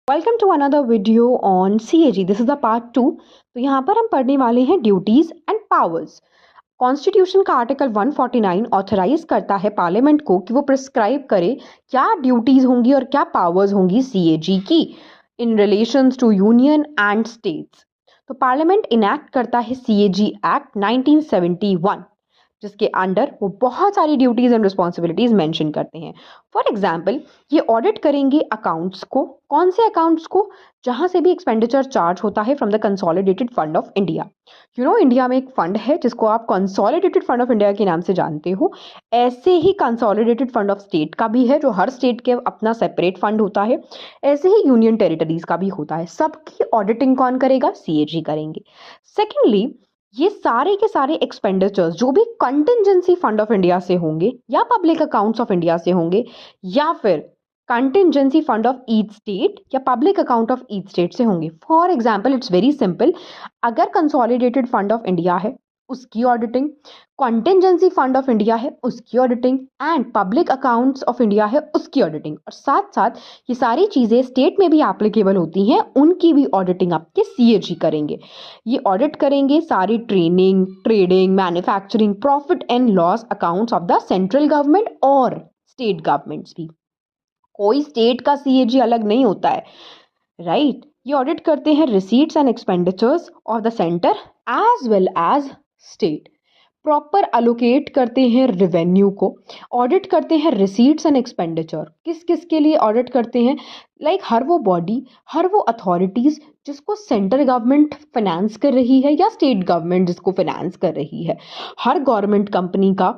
Welcome to another video on CAG. This is the part 2। तो यहाँ पर हम पढ़ने वाले हैं ड्यूटीज एंड पावर्स। कॉन्स्टिट्यूशन का आर्टिकल 149 ऑथराइज करता है पार्लियामेंट को कि वो प्रिस्क्राइब करे क्या ड्यूटीज होंगी और क्या पावर्स होंगी सीएजी की in relation to union and states. तो पार्लियामेंट इनैक्ट करता है सीएजी एक्ट 1971, जिसके अंडर वो बहुत सारी ड्यूटीज एंड रिस्पॉन्सिबिलिटीज मेंशन करते हैं। फॉर एग्जाम्पल, ये ऑडिट करेंगे अकाउंट्स को। कौन से अकाउंट्स को? जहां से भी एक्सपेंडिचर चार्ज होता है from the consolidated fund of India. India में एक फंड है जिसको आप कंसोलिडेटेड फंड ऑफ इंडिया के नाम से जानते हो। ऐसे ही कंसोलिडेटेड फंड ऑफ स्टेट का भी है, जो हर स्टेट के अपना सेपरेट फंड होता है। ऐसे ही यूनियन टेरिटरीज का भी होता है। सबकी ऑडिटिंग कौन करेगा? सीएजी करेंगे। सेकेंडली, ये सारे के सारे एक्सपेंडिचर्स जो भी कंटिजेंसी फंड ऑफ इंडिया से होंगे या पब्लिक अकाउंट्स ऑफ इंडिया से होंगे या फिर contingency fund of each state या public account of each state से होंगे। For example, it's very simple. अगर कंसोलिडेटेड फंड ऑफ इंडिया है उसकी auditing, contingency fund of India है उसकी auditing and public accounts of India है उसकी ऑडिटिंग, और साथ साथ ये सारी चीजें स्टेट में भी एप्लीकेबल होती हैं, उनकी भी ऑडिटिंग आपके सीएजी करेंगे। ये ऑडिट करेंगे सारी training, trading, manufacturing, profit and loss accounts of the central government और स्टेट गवर्नमेंट्स भी। कोई स्टेट का सीएजी अलग नहीं होता है, राइट? ये ऑडिट करते हैं receipts and expenditures of the centre as well as state. Proper allocate करते हैं रेवेन्यू को। ऑडिट करते हैं रिसीट्स एंड एक्सपेंडिचर। किस किस के लिए ऑडिट करते हैं? हर वो बॉडी, हर वो अथॉरिटीज जिसको सेंट्रल गवर्नमेंट फाइनेंस कर रही है या स्टेट गवर्नमेंट जिसको फाइनेंस कर रही है। हर गवर्नमेंट कंपनी का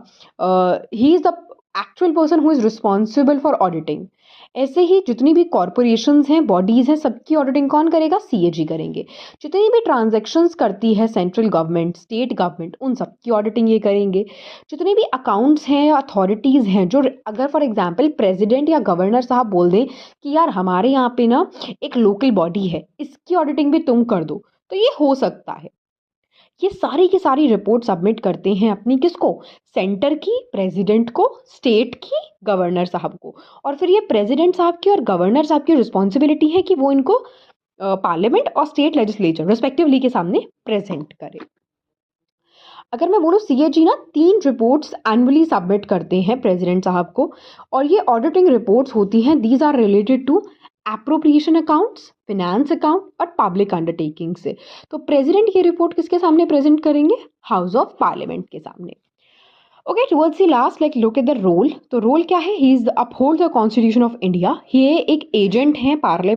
he is the actual person who is responsible for auditing. ऐसे ही जितनी भी कॉरपोरेशंस हैं, बॉडीज हैं, सबकी ऑडिटिंग कौन करेगा? सीएजी करेंगे। जितनी भी ट्रांजैक्शंस करती है सेंट्रल गवर्नमेंट, स्टेट गवर्नमेंट, उन सबकी ऑडिटिंग ये करेंगे। जितने भी अकाउंट्स हैं, अथॉरिटीज़ हैं, जो अगर फॉर एग्जांपल प्रेसिडेंट या गवर्नर साहब बोल दें कि यार हमारे यहाँ पे ना एक लोकल बॉडी है, इसकी ऑडिटिंग भी तुम कर दो, तो ये हो सकता है। ये सारी की सारी रिपोर्ट सबमिट करते हैं अपनी किसको? सेंटर की, प्रेसिडेंट को, स्टेट की, गवर्नर साहब को। और फिर ये प्रेसिडेंट साहब की और गवर्नर साहब की रिस्पॉन्सिबिलिटी है कि वो इनको पार्लियामेंट और स्टेट लेजिस्लेचर रिस्पेक्टिवली के सामने प्रेजेंट करे। अगर मैं बोलूँ, सीएजी ना 3 रिपोर्ट्स एनुअली सबमिट करते हैं प्रेसिडेंट साहब को, और ये ऑडिटिंग रिपोर्ट्स होती हैं। These are related to appropriation accounts, finance account और पब्लिक अंडरटेकिंग से। तो प्रेसिडेंट ये रिपोर्ट किसके सामने प्रेजेंट करेंगे? हाउस ऑफ पार्लियामेंट के सामने। Okay, towards the last, look at the role. तो रोल क्या है? He is uphold the constitution of India. ये एक एजेंट हैं पार्लियामेंट